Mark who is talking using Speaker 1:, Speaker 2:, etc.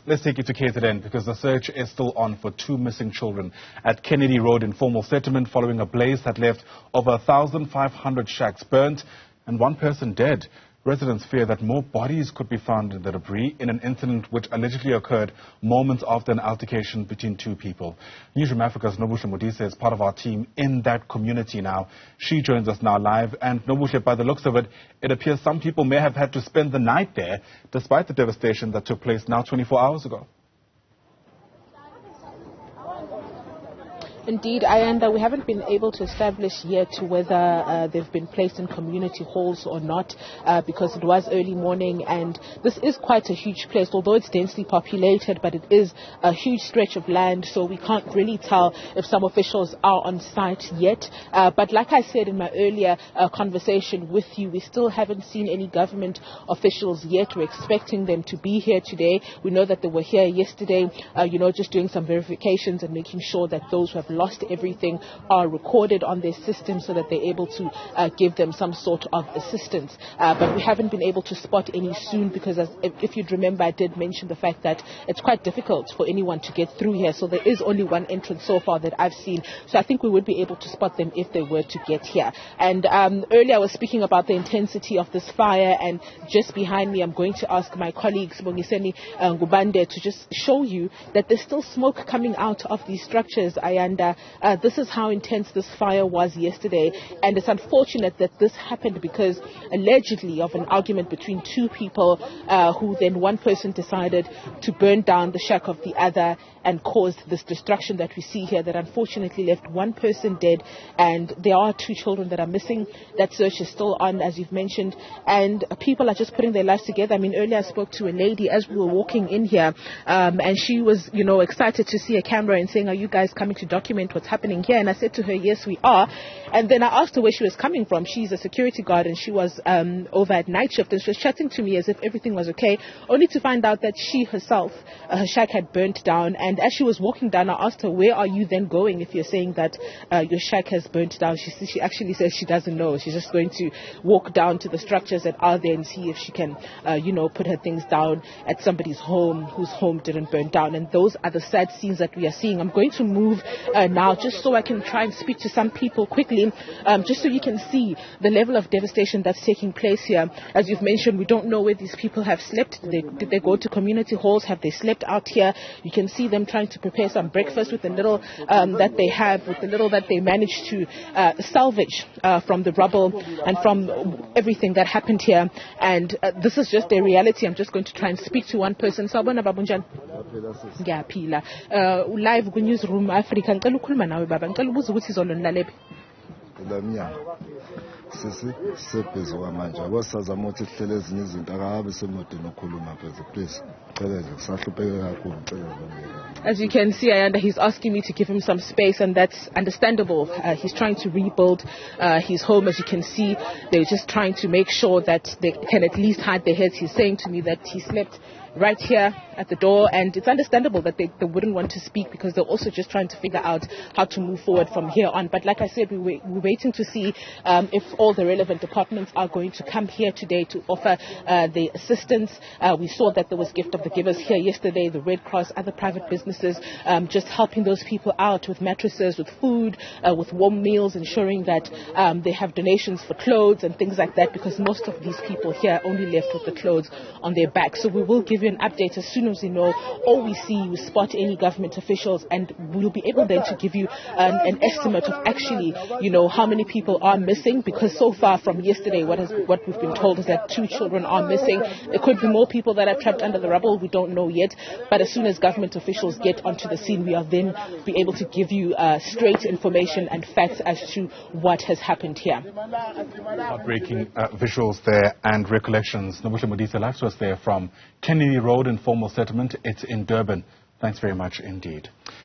Speaker 1: Let's take you to KZN because the search is still on for two missing children at Kennedy Road informal settlement following a blaze that left over 1,500 shacks burnt and one person dead. Residents fear that more bodies could be found in the debris in an incident which allegedly occurred moments after an altercation between two people. Newzroom Afrika's Nobuhle Modise is part of our team in that community now. She joins us now live. And Nobuhle, by the looks of it, it appears some people may have had to spend the night there despite the devastation that took place now 24 hours ago.
Speaker 2: Indeed, Ayanda, we haven't been able to establish yet whether they've been placed in community halls or not because it was early morning and this is quite a huge place, although it's densely populated, but it is a huge stretch of land, so we can't really tell if some officials are on site yet. But like I said in my earlier conversation with you, we still haven't seen any government officials yet. We're expecting them to be here today. We know that they were here yesterday, just doing some verifications and making sure that those who have lost everything are recorded on their system so that they're able to give them some sort of assistance. But we haven't been able to spot any soon because, if you'd remember, I did mention the fact that it's quite difficult for anyone to get through here. So there is only one entrance so far that I've seen. So I think we would be able to spot them if they were to get here. And earlier I was speaking about the intensity of this fire, and just behind me I'm going to ask my colleague Sibongiseni Ngubande to just show you that there's still smoke coming out of these structures, Ayanda. This is how intense this fire was yesterday, and it's unfortunate that this happened because allegedly of an argument between two people who then one person decided to burn down the shack of the other and caused this destruction that we see here that unfortunately left one person dead, and there are two children that are missing. That search is still on, as you've mentioned, and people are just putting their lives together. I mean, earlier I spoke to a lady as we were walking in here, and she was, excited to see a camera and saying, "Are you guys coming to document what's happening here?" And I said to her, "Yes, we are." And then I asked her where she was coming from. She's a security guard and she was over at night shift, and she was chatting to me as if everything was okay, only to find out that she herself, her shack had burnt down. And as she was walking down, I asked her, "Where are you then going if you're saying that your shack has burnt down?" She actually says she doesn't know. She's just going to walk down to the structures that are there and see if she can, put her things down at somebody's home whose home didn't burn down. And those are the sad scenes that we are seeing. I'm going to move now just so I can try and speak to some people quickly, just so you can see the level of devastation that's taking place here. As you've mentioned, we don't know where these people have slept. Did they go to community halls? Have they slept out here? You can see them trying to prepare some breakfast with the little that they have, with the little that they managed to salvage from the rubble and from everything that happened here. And this is just their reality. I'm just going to try and speak to one person. Sawubona babunjani? Ngiyaphila. Live ku Newzroom Afrika. Ngicela ukukhuluma nawe baba. Ngicela ubuze ukuthi izolo nilalebe.
Speaker 3: Sisi sebhizi kwamanje abosazama ukuthi sihlele ezinye izinto akabe semodeni okhuluma phezulu please cela kusahlupheke kakhulu cela.
Speaker 2: As you can see, Ayanda, he's asking me to give him some space, and that's understandable. He's trying to rebuild his home. As you can see, they're just trying to make sure that they can at least hide their heads. He's saying to me that he slept right here at the door, and it's understandable that they wouldn't want to speak because they're also just trying to figure out how to move forward from here on. But like I said, we're waiting to see if all the relevant departments are going to come here today to offer the assistance. We saw that there was Gift of the Givers here yesterday, the Red Cross, other private businesses just helping those people out with mattresses, with food, with warm meals, ensuring that they have donations for clothes and things like that, because most of these people here only left with the clothes on their back. So we will give you an update as soon as we know, or we see, we spot any government officials, and we'll be able then to give you an estimate of actually, how many people are missing, because so far from yesterday, what we've been told is that 2 children are missing. There could be more people that are trapped under the rubble. We don't know yet, but as soon as government officials get onto the scene, we are then be able to give you straight information and facts as to what has happened here.
Speaker 1: Heartbreaking visuals there and recollections. Nobuhle Modise live to us there from Kennedy Road informal settlement. It's in Durban. Thanks very much indeed.